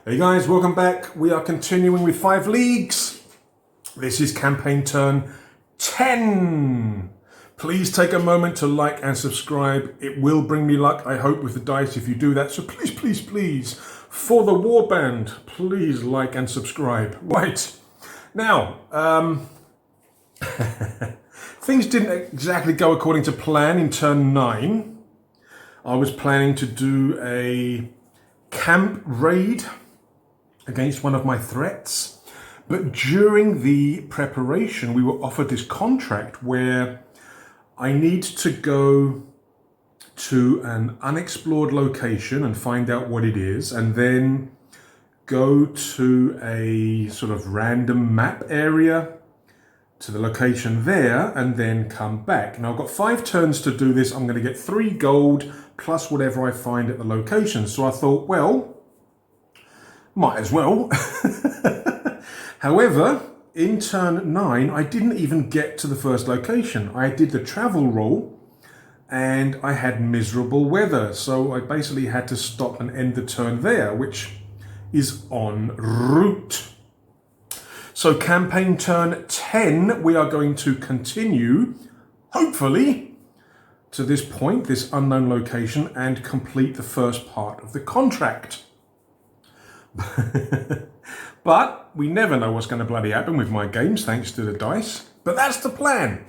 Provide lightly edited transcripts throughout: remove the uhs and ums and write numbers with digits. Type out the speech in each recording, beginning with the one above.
Hey guys, welcome back. We are continuing with 5 leagues. This is campaign turn 10. Please take a moment to like and subscribe. It will bring me luck, I hope, with the dice if you do that. So please, for the warband, please like and subscribe. Right, now, things didn't exactly go according to plan in turn 9. I was planning to do a camp raid against one of my threats, but during the preparation we were offered this contract where I need to go to an unexplored location and find out what it is, and then go to a sort of random map area to the location there and then come back. Now I've got 5 turns to do this. I'm going to get 3 gold plus whatever I find at the location. So I thought, well, might as well. However, in turn 9, I didn't even get to the first location. I did the travel roll and I had miserable weather. So I basically had to stop and end the turn there, which is en route. So campaign turn 10, we are going to continue, hopefully, to this point, this unknown location, and complete the first part of the contract. But we never know what's going to bloody happen with my games, thanks to the dice. But that's the plan.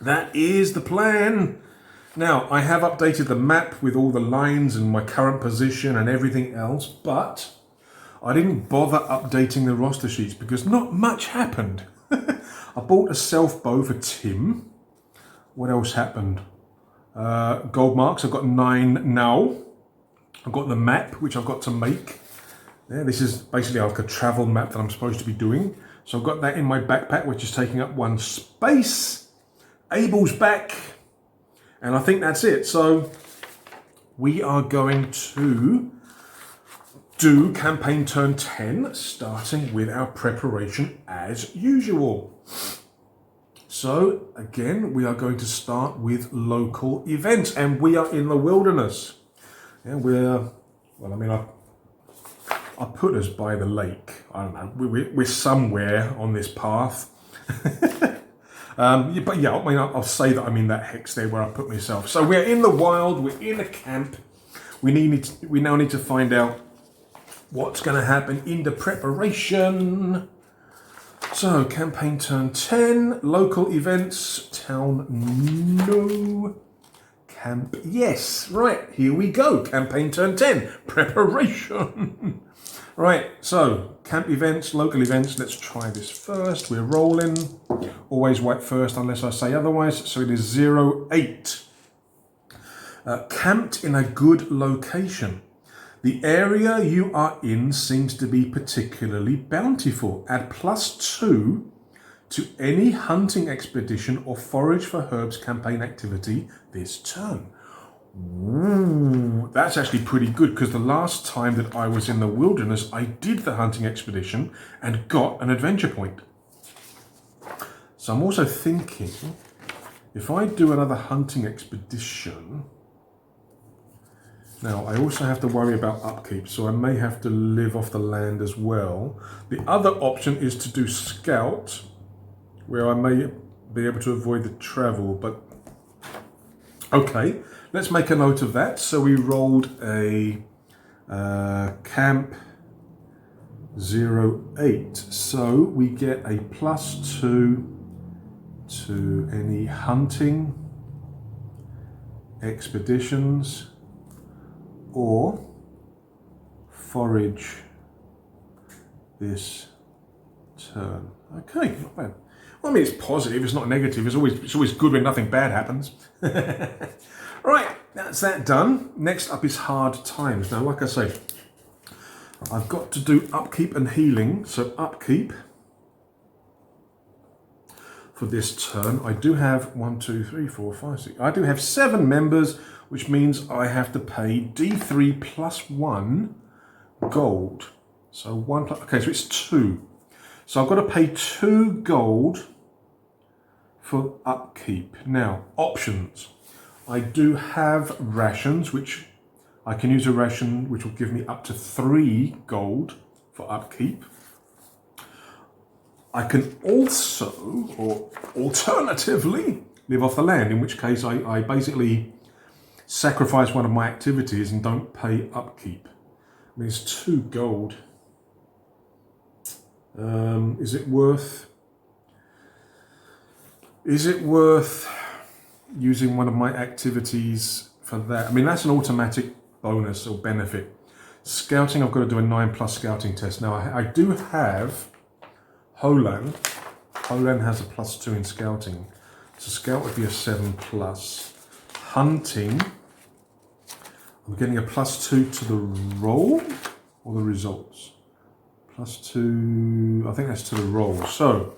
That is the plan. Now, I have updated the map with all the lines and my current position and everything else, but I didn't bother updating the roster sheets because not much happened. I bought a self bow for Tim. What else happened? Gold marks, I've got 9 now. I've got the map, which I've got to make. Yeah, this is basically like a travel map that I'm supposed to be doing. So I've got that in my backpack, which is taking up 1 space. Abel's back. And I think that's it. So we are going to do campaign turn 10, starting with our preparation as usual. So again, we are going to start with local events, and we are in the wilderness. And I put us by the lake. I don't know. We're somewhere on this path. But yeah, I'll say that I'm in that hex there where I put myself. So we're in the wild. We're in a camp. We now need to find out what's going to happen in the preparation. So campaign turn 10, local events, town no. Camp, yes, right, here we go. Campaign turn 10, preparation. Right, so camp events, local events, let's try this first. We're rolling, always white first unless I say otherwise. So it is 08. Camped in a good location. The area you are in seems to be particularly bountiful. Add +2 to any hunting expedition or forage for herbs campaign activity this turn. Ooh, that's actually pretty good, because the last time that I was in the wilderness, I did the hunting expedition and got an adventure point. So I'm also thinking, if I do another hunting expedition, now I also have to worry about upkeep, so I may have to live off the land as well. The other option is to do scout, where I may be able to avoid the travel, but okay, let's make a note of that. So we rolled a camp 08. So we get a +2 to any hunting expeditions or forage this turn. Okay, not bad. Well, I mean, it's positive, it's not negative. It's always good when nothing bad happens. Right, that's that done. Next up is hard times. Now, like I say, I've got to do upkeep and healing. So upkeep for this turn, I do have 1, 2, 3, 4, 5, 6. I do have 7 members, which means I have to pay D3 plus 1 gold. So 1 plus, okay, so it's 2. So I've got to pay 2 gold for upkeep. Now, options. I do have rations, which I can use a ration which will give me up to 3 gold for upkeep. I can also, or alternatively, live off the land, in which case I basically sacrifice one of my activities and don't pay upkeep. I mean, it's 2 gold. Is it worth using one of my activities for that? I mean, that's an automatic bonus or benefit. Scouting, I've got to do a 9+ scouting test. Now, I do have Holan. Holan has a +2 in scouting. So scout would be a 7+. Hunting, I'm getting a +2 to the roll or the results. +2, I think that's to the roll. So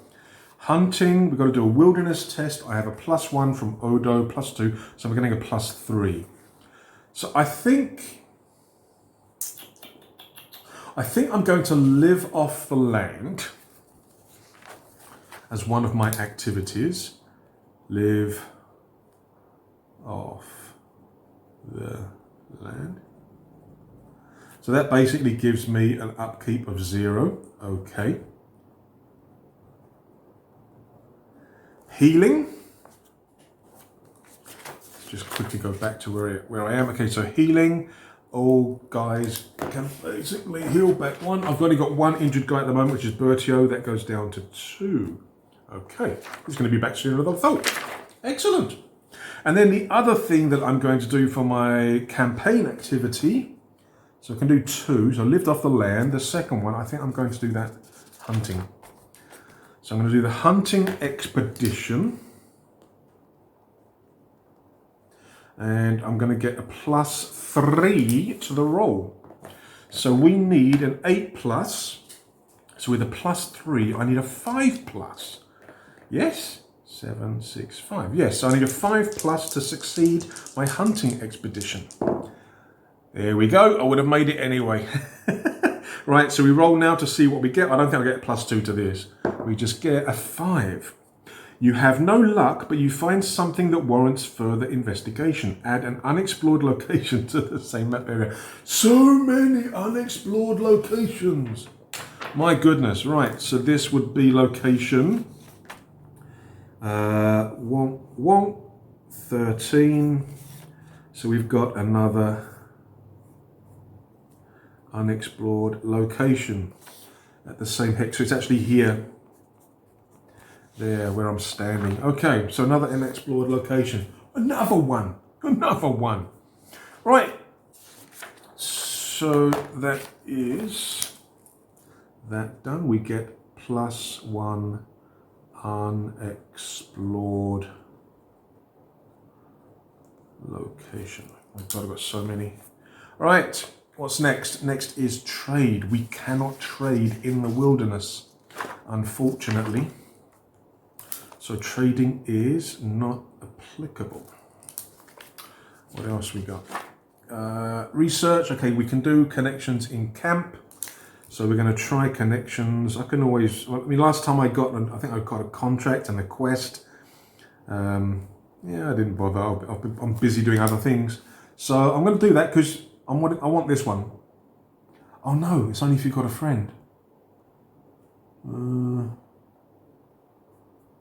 hunting, we've got to do a wilderness test. I have a +1 from Odo, +2, so I'm getting a +3. So I think I'm going to live off the land as one of my activities. Live off the land. So that basically gives me an upkeep of 0. Okay. Healing. Let's just quickly go back to where I am. Okay, so healing. All guys can basically heal back 1. I've only got 1 injured guy at the moment, which is Bertio. That goes down to 2. Okay, he's going to be back sooner than I thought. Excellent. And then the other thing that I'm going to do for my campaign activity, so I can do 2. So I lived off the land. The second one, I think I'm going to do that hunting. So I'm going to do the hunting expedition. And I'm going to get a +3 to the roll. So we need an 8+. So with a +3, I need a 5+. Yes? 7, 6, 5. Yes, so I need a 5+ to succeed my hunting expedition. There we go. I would have made it anyway. Right, so we roll now to see what we get. I don't think I'll get a +2 to this. We just get a 5. You have no luck, but you find something that warrants further investigation. Add an unexplored location to the same map area. So many unexplored locations. My goodness. Right, so this would be location 13. So we've got another unexplored location at the same hex. So it's actually here. There, where I'm standing. Okay, so another unexplored location. Another one. Another one. Right. So that is that done. We get +1 unexplored location. Oh my God, I've got so many. Right. What's next? Next is trade. We cannot trade in the wilderness, unfortunately. So trading is not applicable. What else we got? Research. Okay, we can do connections in camp. So we're going to try connections. I can always. I mean, last time I think I got a contract and a quest. Yeah, I didn't bother. I'm busy doing other things. So I'm going to do that because I want this one. Oh no, it's only if you've got a friend.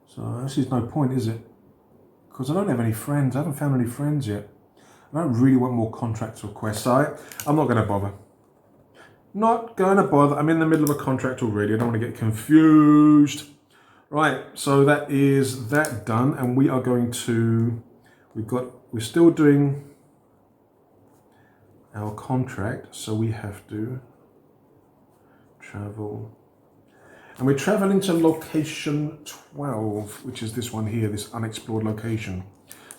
So this is no point, is it? Because I don't have any friends. I haven't found any friends yet. I don't really want more contracts or quests. So I'm not going to bother. Not going to bother. I'm in the middle of a contract already. I don't want to get confused. Right, so that is that done. And we are going to... We're still doing our contract. So we have to travel... And we're traveling to location 12, which is this one here, this unexplored location.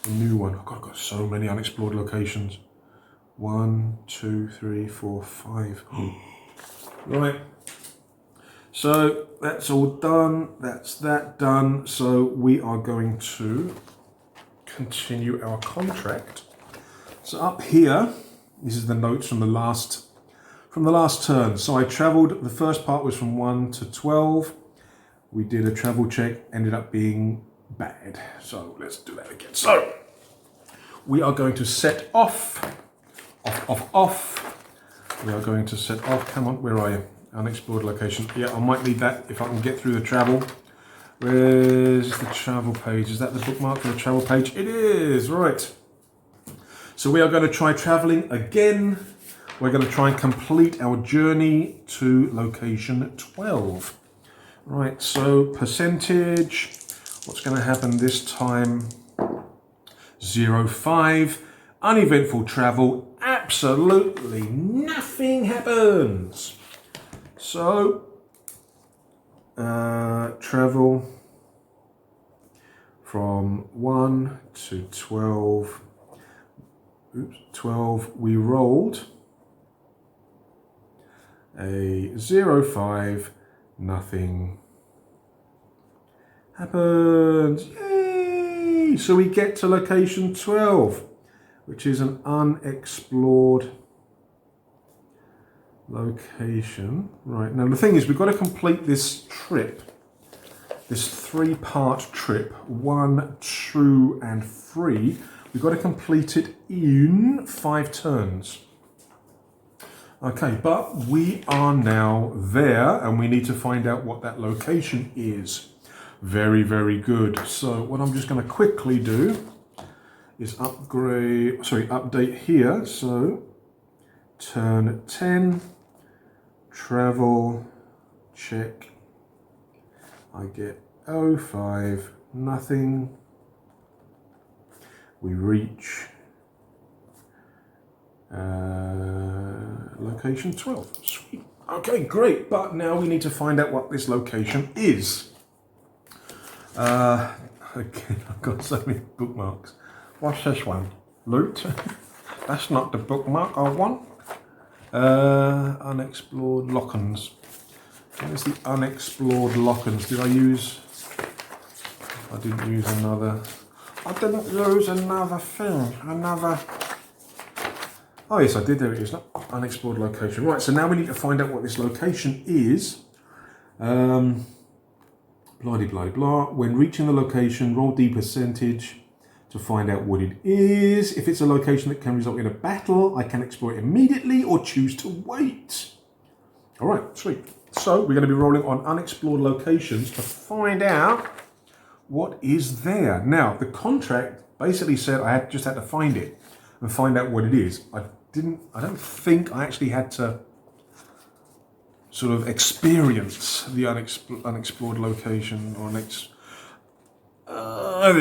The new one. Oh God, I've got so many unexplored locations. 1, 2, 3, 4, 5. Right. So that's all done. That's that done. So we are going to continue our contract. So up here, this is the notes from the last turn. So I travelled, the first part was from 1 to 12. We did a travel check, ended up being bad. So let's do that again. So we are going to set off Off. We are going to set off. Come on, where are you? Unexplored location. Yeah, I might need that if I can get through the travel. Where's the travel page? Is that the bookmark for the travel page? It is, right. So we are going to try traveling again. We're going to try and complete our journey to location 12. Right, so percentage. What's going to happen this time? 0.5. Uneventful travel. Absolutely nothing happens. So, travel from 1 to 12. Oops, 12. We rolled a 0.5. Nothing happens. Yay! So we get to location 12, which is an unexplored location. Right, now the thing is, we've got to complete this trip, this 3-part trip, 1, 2, and 3. We've got to complete it in 5 turns. Okay, but we are now there and we need to find out what that location is. Very, very good. So what I'm just going to quickly do is update here. So turn 10, travel, check. I get 0.5, nothing. We reach location 12. Sweet. Okay, great. But now we need to find out what this location is. Again, I've got so many bookmarks. What's this one? Loot? That's not the bookmark I want. Unexplored Lockens. Where's the unexplored Lockens? Did I use? I didn't use another. I didn't use another thing. Oh yes, I did. There it is. Unexplored location. Right. So now we need to find out what this location is. Blah blah blah. When reaching the location, roll D percentage to find out what it is. If it's a location that can result in a battle, I can explore it immediately or choose to wait. All right, sweet. So we're going to be rolling on unexplored locations to find out what is there. Now, the contract basically said I just had to find it and find out what it is. I don't think I actually had to sort of experience the unexplored location or there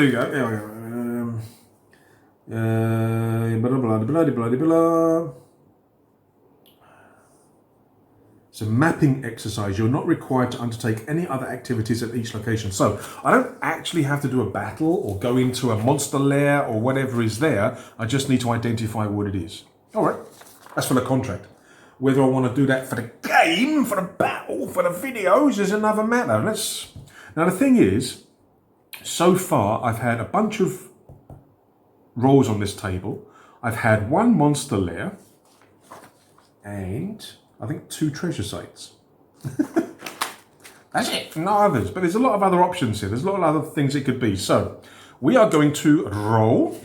you go. There we go. It's a mapping exercise. You're not required to undertake any other activities at each location. So I don't actually have to do a battle or go into a monster lair or whatever is there. I just need to identify what it is. All right, that's for the contract. Whether I want to do that for the game, for the battle, for the videos is another matter. Now the thing is, so far I've had a bunch of rolls on this table. I've had 1 monster lair and I think 2 treasure sites. That's it, no others. But there's a lot of other options here. There's a lot of other things it could be. So we are going to roll.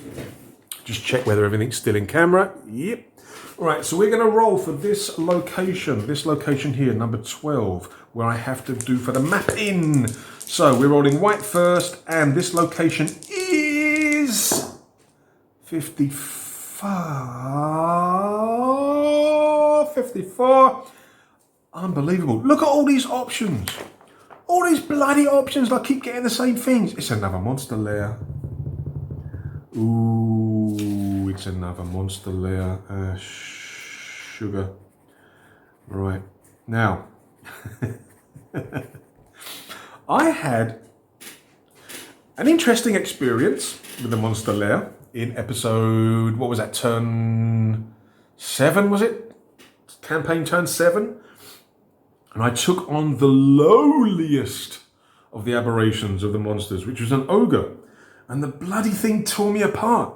Just check whether everything's still in camera. Yep. All right, so we're going to roll for this location here, number 12, where I have to do for the mapping. So we're rolling white first, and this location is 54. Unbelievable. Look at all these options. All these bloody options. I keep getting the same things. It's another monster lair. Ooh, it's another monster lair. Sugar. Right. Now, I had an interesting experience with the monster lair in episode, what was that, turn 7, was it? Campaign turn 7. And I took on the lowliest of the aberrations of the monsters, which was an ogre. And the bloody thing tore me apart.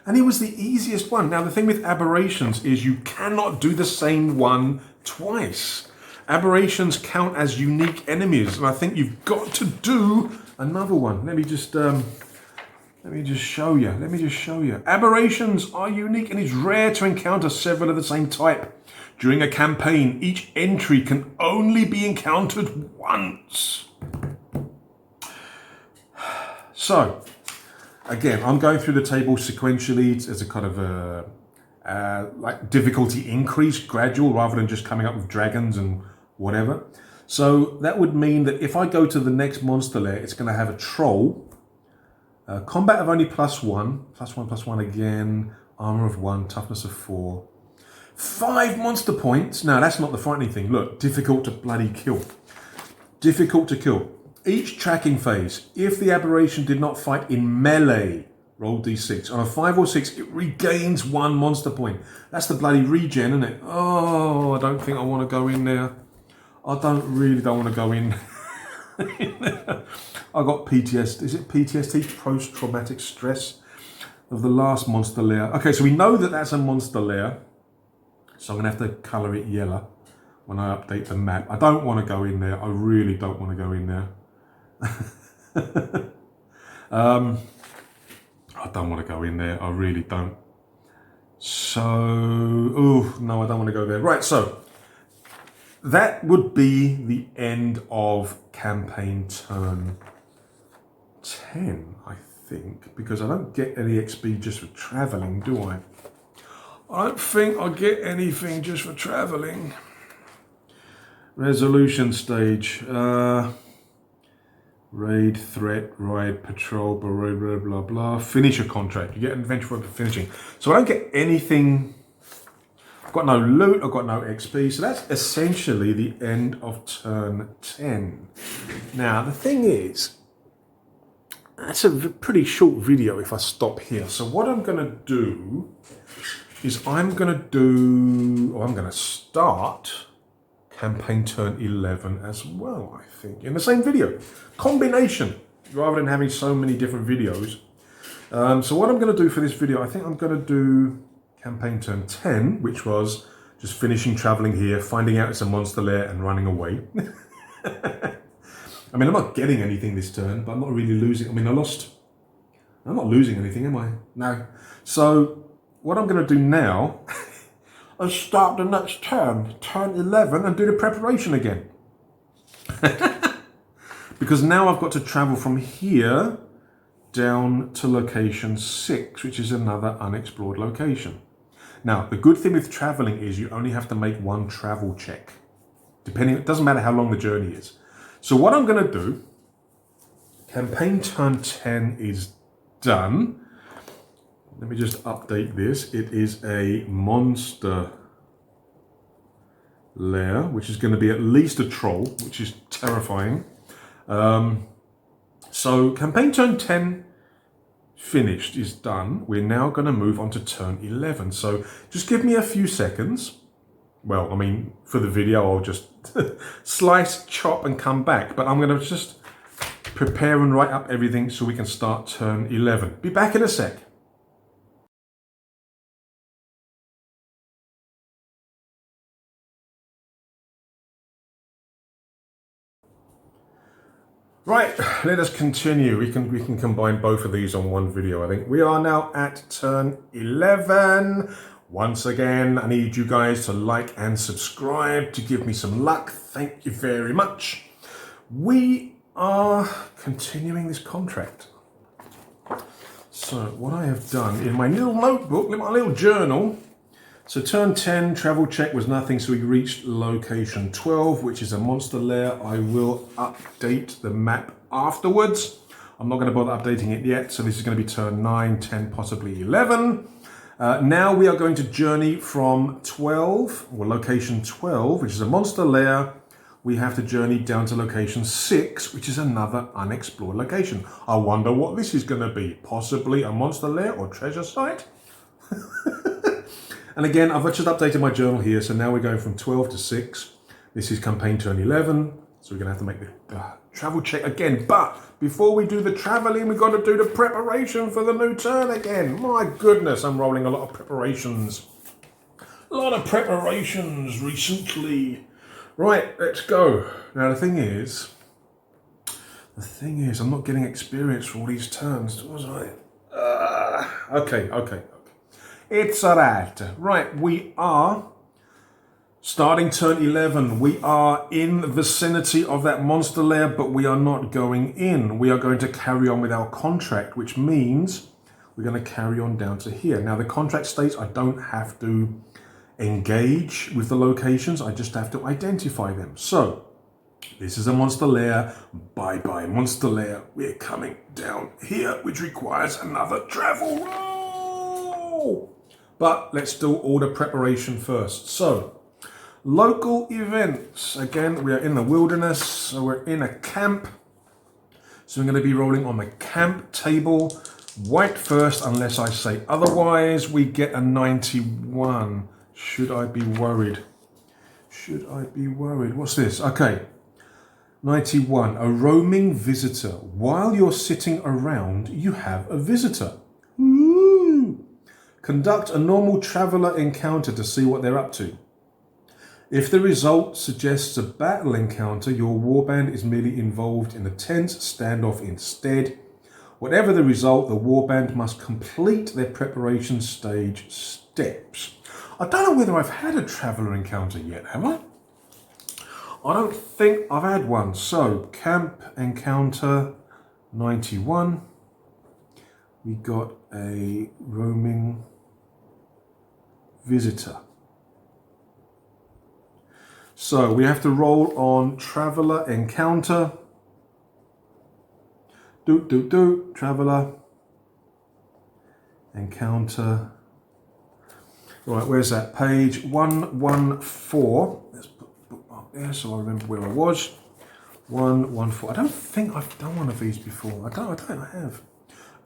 And it was the easiest one. Now, the thing with aberrations is you cannot do the same one twice. Aberrations count as unique enemies. And I think you've got to do another one. Let me just Let me just show you. Let me just show you. Aberrations are unique and it's rare to encounter several of the same type. During a campaign, each entry can only be encountered once. So, again, I'm going through the table sequentially as a kind of a like difficulty increase, gradual, rather than just coming up with dragons and whatever. So that would mean that if I go to the next monster lair, it's going to have a troll. Combat of only +1, +1 again, armor of 1, toughness of 4. 5 monster points. Now that's not the frightening thing. Look, difficult to bloody kill. Difficult to kill. Each tracking phase, if the aberration did not fight in melee, roll d6. On a 5 or 6, it regains 1 monster point. That's the bloody regen, isn't it? Oh, I don't think I want to go in there. I really don't want to go in. I got PTSD. Is it PTSD? Post-traumatic stress of the last monster lair. Okay, so we know that that's a monster lair. So I'm going to have to colour it yellow when I update the map. I don't want to go in there. I really don't want to go in there. I don't want to go in there. I really don't. So, oh, no, I don't want to go there. Right, so that would be the end of campaign turn 10, I think, because I don't get any XP just for travelling, do I? I don't think I get anything just for travelling. Resolution stage. Raid, threat, ride, patrol, blah, blah, blah, blah. Finish a contract. You get an adventure for finishing. So I don't get anything. I've got no loot. I've got no XP. So that's essentially the end of turn 10. Now, the thing is, that's a pretty short video if I stop here. So what I'm going to do is I'm going to start campaign turn 11 as well, I think, in the same video. Combination, rather than having so many different videos. So what I'm going to do for this video, I think I'm going to do campaign turn 10, which was just finishing traveling here, finding out it's a monster lair and running away. I mean, I'm not getting anything this turn, but I'm not really losing. I mean, I'm not losing anything, am I? No. So what I'm going to do now is start the next turn 11, and do the preparation again. Because now I've got to travel from here down to location 6, which is another unexplored location. Now, the good thing with traveling is you only have to make 1 travel check. It doesn't matter how long the journey is. So what I'm going to do, campaign turn 10 is done. Let me just update this. It is a monster lair, which is going to be at least a troll, which is terrifying. So campaign turn 10 finished, is done. We're now going to move on to turn 11. So just give me a few seconds. Well, I mean, for the video, I'll just slice, chop, and come back. But I'm going to just prepare and write up everything so we can start turn 11. Be back in a sec. Right, let us continue. We can combine both of these on one video, I think. We are now at turn 11. Once again, I need you guys to like and subscribe to give me some luck. Thank you very much. We are continuing this contract. So what I have done in my little notebook, my little journal. So turn 10, travel check was nothing, so we reached location 12, which is a monster lair. I will update the map afterwards. I'm not going to bother updating it yet, so this is going to be turn 9, 10, possibly 11. Now we are going to journey from 12, or location 12, which is a monster lair. We have to journey down to location 6, which is another unexplored location. I wonder what this is going to be. Possibly a monster lair or treasure site? And again, I've just updated my journal here, so now we're going from 12 to 6. This is campaign turn 11, so we're going to have to make the travel check again. But before we do the traveling, we've got to do the preparation for the new turn again. My goodness, I'm rolling a lot of preparations. A lot of preparations recently. Right, let's go. Now the thing is, I'm not getting experience for all these turns, was I? Okay. It's alright. Right, we are starting turn 11. We are in the vicinity of that monster lair, but we are not going in. We are going to carry on with our contract, which means we're going to carry on down to here. Now, the contract states I don't have to engage with the locations. I just have to identify them. So, this is a monster lair. Bye-bye, monster lair. We're coming down here, which requires another travel roll. But let's do order preparation first. So, local events. Again, we are in the wilderness, so we're in a camp. So I'm going to be rolling on the camp table. White first, unless I say otherwise. We get a 91. Should I be worried? Should I be worried? What's this? Okay. 91. A roaming visitor. While you're sitting around, you have a visitor. Ooh. Conduct a normal traveller encounter to see what they're up to. If the result suggests a battle encounter, your warband is merely involved in a tense standoff instead. Whatever the result, the warband must complete their preparation stage steps. I don't know whether I've had a traveller encounter yet, have I? I don't think I've had one. So, camp encounter 91. We got a roaming visitor. So, we have to roll on traveller encounter. Traveller encounter. Right, where's that? Page 114. Let's put bookmark there so I remember where I was. 114. I don't think I've done one of these before. I don't have.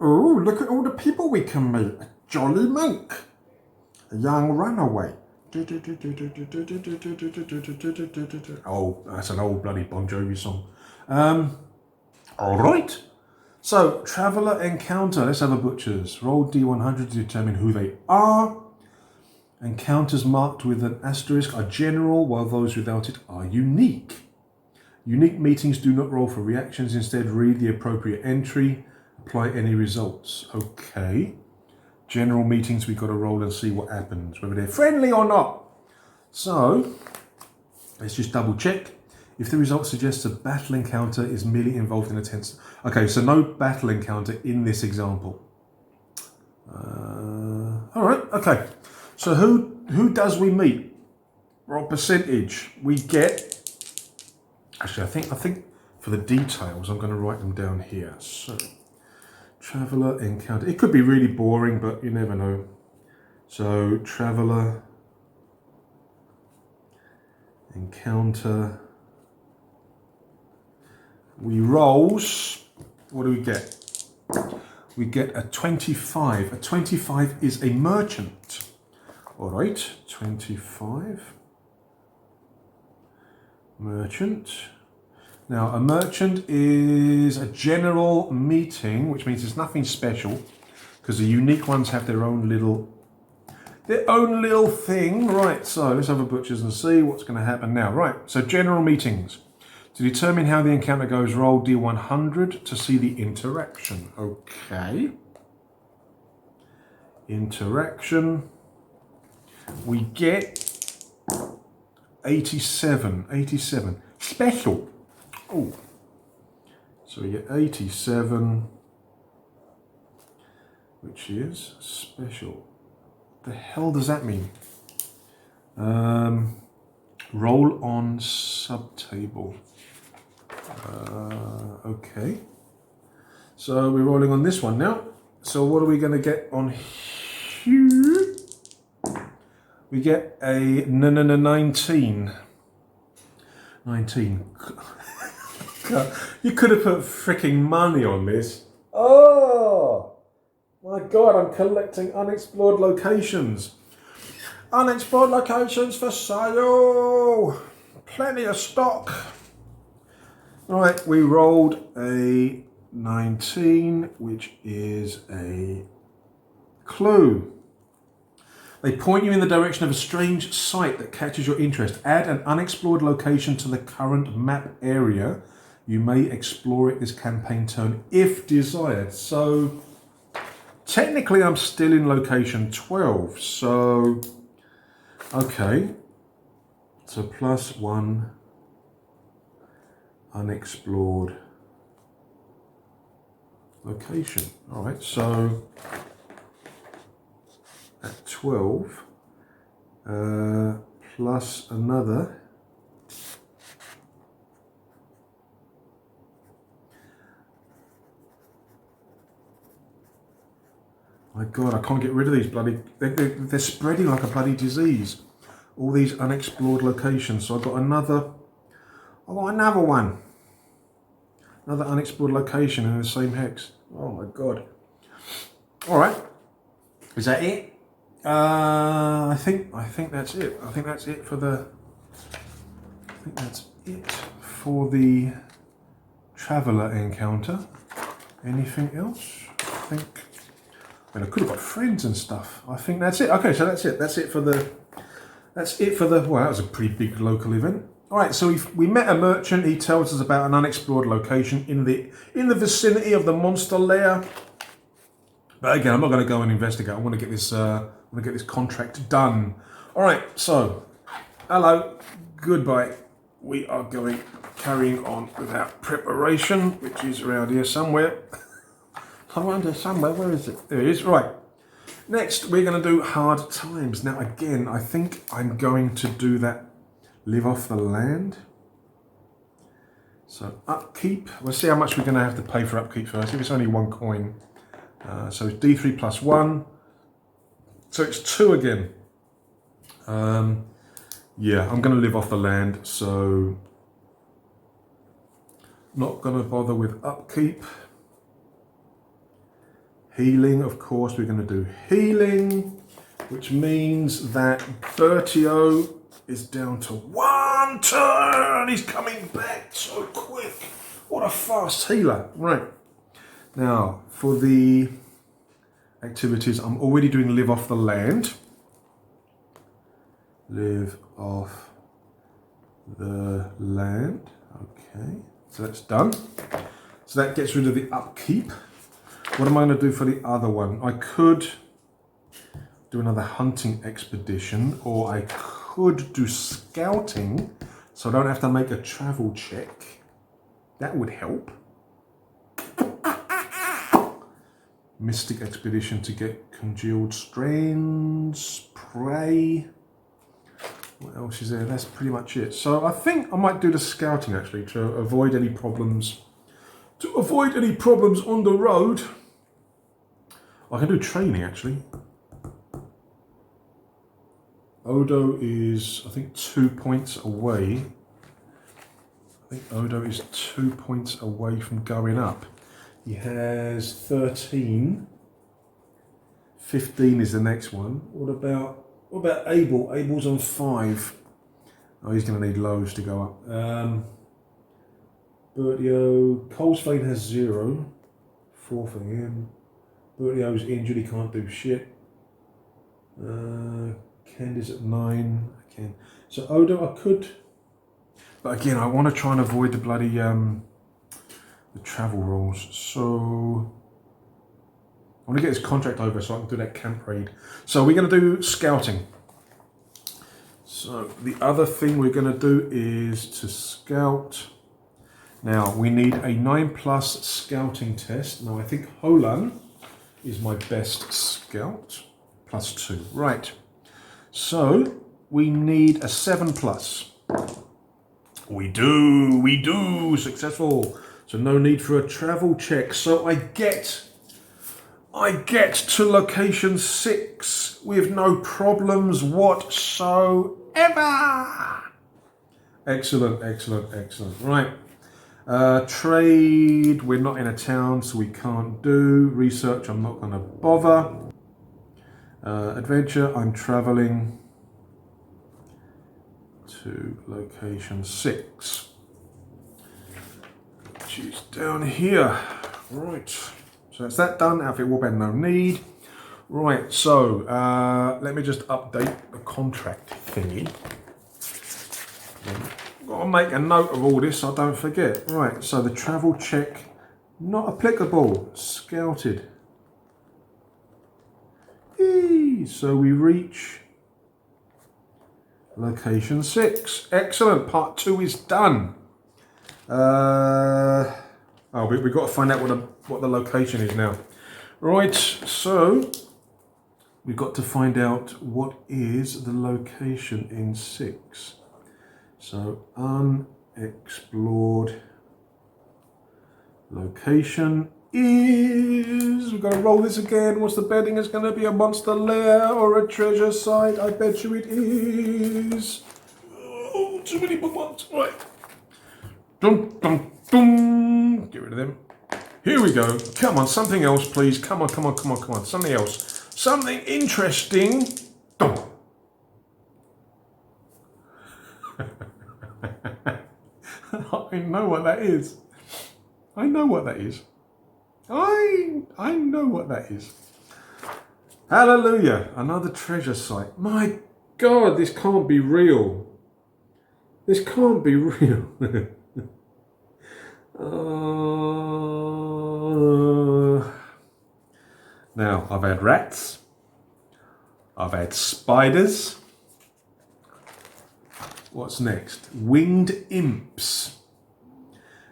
Oh, look at all the people we can meet. A jolly monk. A young runaway. Oh, that's an old bloody Bon Jovi song. All right. So, traveller encounter. Let's have a butcher's. Roll D100 to determine who they are. Encounters marked with an asterisk are general, while those without it are unique. Unique meetings do not roll for reactions. Instead, read the appropriate entry. Apply any results. Okay. General meetings, we've got to roll and see what happens, whether they're friendly or not. So, let's just double check. If the result suggests a battle encounter is merely involved in a tense... Okay, so no battle encounter in this example. All right, okay. So who does we meet? Roll percentage. We get... Actually, I think for the details, I'm going to write them down here. So, traveller encounter. It could be really boring, but you never know. So, traveller encounter. We rolls. What do we get? We get a 25. A 25 is a merchant. All right, 25. Merchant. Now, a merchant is a general meeting, which means it's nothing special, because the unique ones have their own little thing. Right, so let's have a butcher's and see what's going to happen now. Right, so general meetings. To determine how the encounter goes, roll D100 to see the interaction. Okay. Interaction. We get 87. 87. Special. Oh. So we get 87, which is special. The hell does that mean? Roll on subtable. Okay. So we're rolling on this one now. So what are we going to get on here? We get a 19. 19. You could have put freaking money on this. Oh my God, I'm collecting unexplored locations. Unexplored locations for sale. Plenty of stock. Right, we rolled a 19, which is a clue. They point you in the direction of a strange sight that catches your interest. Add an unexplored location to the current map area. You may explore it this campaign turn if desired. So, technically I'm still in location 12, so, okay. So +1 unexplored location. All right, so at 12, plus another my God, I can't get rid of these bloody, they're spreading like a bloody disease. All these unexplored locations. So I've got another one. Another unexplored location in the same hex. Oh my God. All right. Is that it? I think that's it. I think that's it for the traveller encounter. Anything else? I could have got friends and stuff. I think that's it. Okay, so that's it. That's it for the, well, that was a pretty big local event. All right, so we met a merchant. He tells us about an unexplored location in the vicinity of the monster lair. But again, I'm not going to go and investigate. I want to get this contract done. All right, so hello, goodbye. We are carrying on with our preparation, which is around here somewhere. Around here somewhere. Where is it? There it is. Right. Next, we're going to do hard times. Now, again, I think I'm going to do that. Live off the land. So upkeep. We'll see how much we're going to have to pay for upkeep first. If it's only 1 coin. So it's D3 plus 1. So it's 2 again. Yeah, I'm going to live off the land. So not going to bother with upkeep. Healing, of course, we're going to do healing, which means that Bertio is down to 1 turn. He's coming back so quick. What a fast healer. Right. Now, for the activities, I'm already doing live off the land. Live off the land. Okay, so that's done. So that gets rid of the upkeep. What am I going to do for the other one? I could do another hunting expedition, or I could do scouting, so I don't have to make a travel check. That would help. Mystic expedition to get congealed strands, prey. What else is there? That's pretty much it. So I think I might do the scouting actually to avoid any problems. To avoid any problems on the road. I can do training actually. Odo is, I think, 2 points away. I think Odo is 2 points away from going up. He has 13. 15 is the next one. What about Abel? Abel's on 5. Oh, he's going to need lows to go up. Bertio, Colesfane has 0. 4 for him. Bertio's injured, he can't do shit. Candy's at 9. I can. So Odo, I could. But again, I want to try and avoid the bloody the travel rules. So I want to get this contract over so I can do that camp raid. So we're going to do scouting. So the other thing we're going to do is to scout. Now we need a 9+ scouting test. Now I think Holan is my best scout. +2. Right. So we need a 7+. We do. Successful. So no need for a travel check. So I get to location 6 with no problems whatsoever. Excellent. Right. Trade, we're not in a town, so we can't do. Research, I'm not going to bother. Adventure, I'm traveling to location 6, which is down here. Right, so that's that done. Outfit warband, no need. Right, so let me just update the contract thingy. Got to make a note of all this so I don't forget. Right, so the travel check, not applicable. Scouted. Yay! So we reach location 6. Excellent. Part 2 is done. We've got to find out what the location is now. Right, so we've got to find out what is the location in 6. So unexplored location is, we've got to roll this again. What's the betting? Is going to be a monster lair or a treasure site? I bet you it is. Oh, too many bookmarks. Right. Dum, dum, dum. Get rid of them. Here we go. Come on, something else, please. Come on, come on, come on, come on. Something else. Something interesting. Dum. I know what that is. I know what that is. I know what that is. Hallelujah. Another treasure site. My God, this can't be real. This can't be real. Now, I've had rats. I've had spiders. What's next? Winged imps.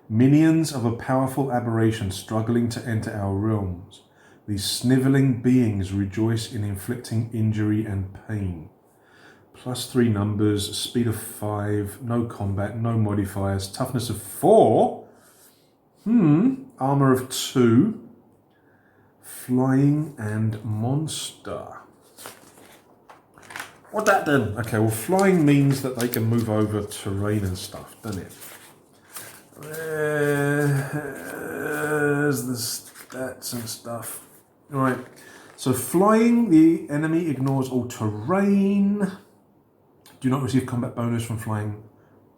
Minions of a powerful aberration struggling to enter our realms. These snivelling beings rejoice in inflicting injury and pain. +3 numbers, speed of 5, no combat, no modifiers, toughness of 4. Armor of 2. Flying and monster. What that then? Okay, well, flying means that they can move over terrain and stuff, doesn't it? There's the stats and stuff. Alright, so flying, the enemy ignores all terrain. Do not receive combat bonus from flying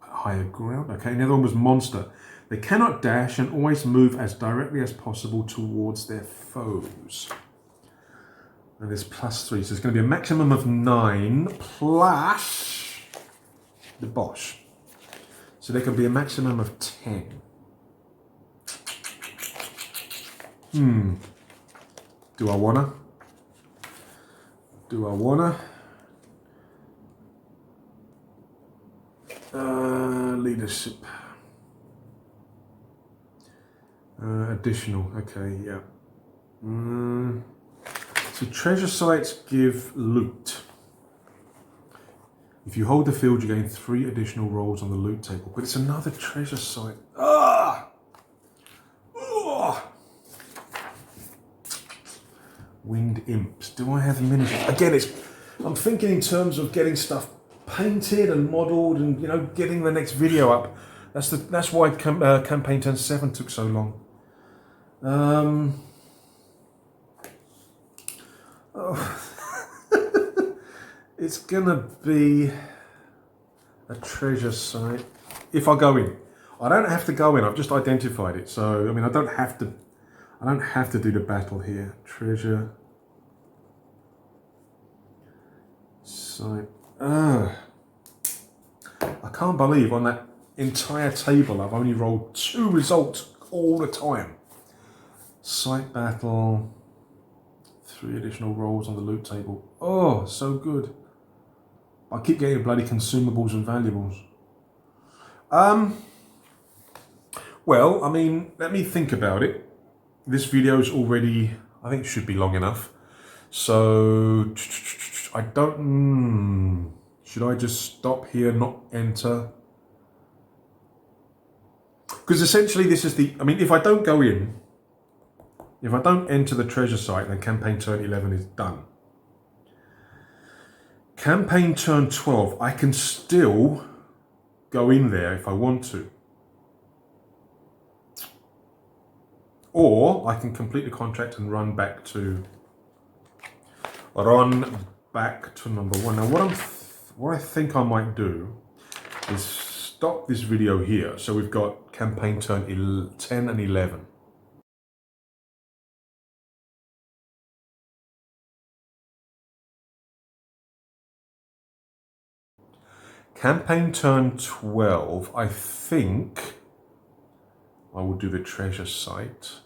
higher ground. Okay, and the other one was monster. They cannot dash and always move as directly as possible towards their foes. And there's +3, so it's going to be a maximum of 9 plus the Bosch. So there can be a maximum of 10. Do I wanna? Do I wanna? Leadership. Additional, okay, yeah. So treasure sites give loot. If you hold the field, you gain 3 additional rolls on the loot table. But it's another treasure site. Ah! Oh! Winged imps. Do I have miniatures? Again, I'm thinking in terms of getting stuff painted and modelled and, you know, getting the next video up. That's why Campaign Turn 7 took so long. It's gonna be a treasure site. If I go in, I don't have to go in. I've just identified it. So I mean, I don't have to do the battle here. Treasure site. I can't believe on that entire table I've only rolled 2 results all the time. Site battle. 3 additional rolls on the loot table. Oh, so good. I keep getting bloody consumables and valuables. Well, I mean, let me think about it. This video's already, I think, should be long enough. So, I don't... should I just stop here, not enter? Because essentially this is the... I mean, if I don't go in, if I don't enter the treasure site, then Campaign Turn 11 is done. Campaign Turn 12, I can still go in there if I want to. Or I can complete the contract and run back to number 1. Now what I think I might do is stop this video here. So we've got Campaign Turn 10 and 11. Campaign Turn 12, I think I will do the treasure site.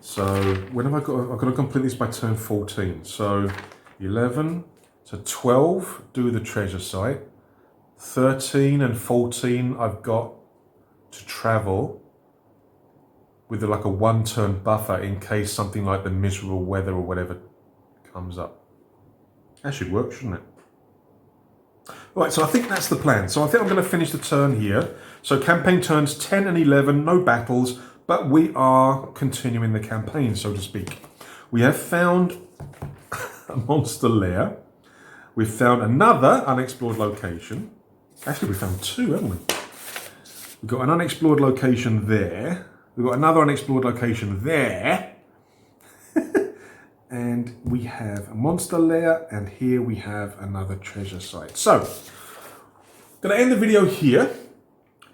So when have I got? I've got to complete this by turn 14. So 11, so 12 do the treasure site. 13 and 14 I've got to travel with like a 1 turn buffer in case something like the miserable weather or whatever comes up. That should work, shouldn't it? Right, so I think that's the plan. So I think I'm going to finish the turn here. So campaign turns 10 and 11, no battles, but we are continuing the campaign, so to speak. We have found a monster lair. We've found another unexplored location. Actually, we found 2, haven't we? We've got an unexplored location there. We've got another unexplored location there. And we have a monster lair, and here we have another treasure site. So, I'm going to end the video here.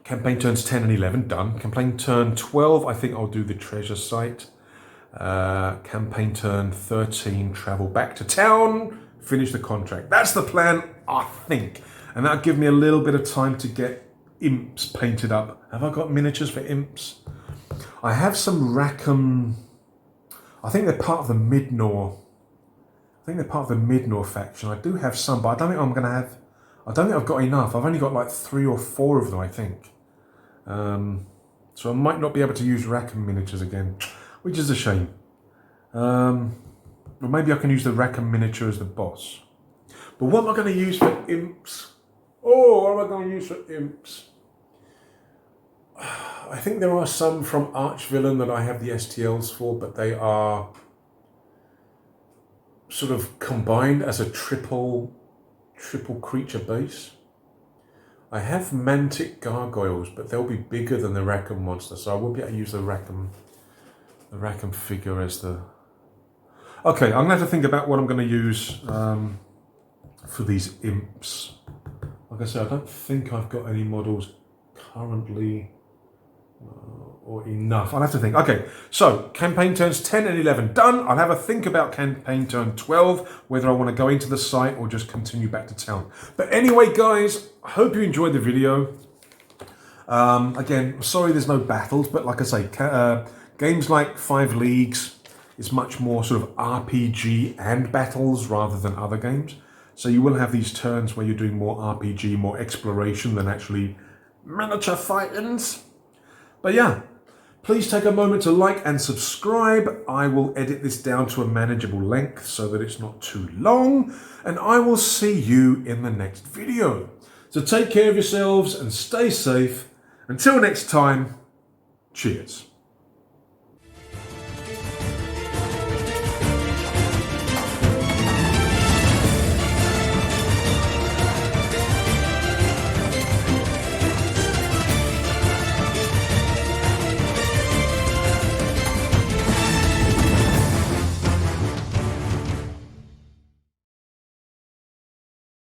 Campaign turns 10 and 11, done. Campaign turn 12, I think I'll do the treasure site. Campaign turn 13, travel back to town, finish the contract. That's the plan, I think. And that'll give me a little bit of time to get imps painted up. Have I got miniatures for imps? I have some Rackham. I think they're part of the Midnor. I think they're part of the Midnor faction. I do have some, but I don't think I'm going to have. I don't think I've got enough. I've only got like 3 or 4 of them, I think. So I might not be able to use Rackham miniatures again, which is a shame. Or maybe I can use the Rackham miniature as the boss. But what am I going to use for imps? Oh, what am I going to use for imps? I think there are some from Archvillain that I have the STLs for, but they are sort of combined as a triple creature base. I have Mantic Gargoyles, but they'll be bigger than the Rackham monster, so I won't be able to use the Rackham figure as the... Okay, I'm going to have to think about what I'm going to use for these imps. Like I said, I don't think I've got any models currently... or enough. I'll have to think. Okay, so campaign turns 10 and 11 done. I'll have a think about campaign turn 12, whether I want to go into the site or just continue back to town. But anyway, guys, I hope you enjoyed the video. Again, sorry there's no battles, but like I say, games like 5 Leagues is much more sort of RPG and battles rather than other games. So you will have these turns where you're doing more RPG, more exploration than actually miniature fightings. But yeah, please take a moment to like and subscribe. I will edit this down to a manageable length so that it's not too long. And I will see you in the next video. So take care of yourselves and stay safe. Until next time, cheers.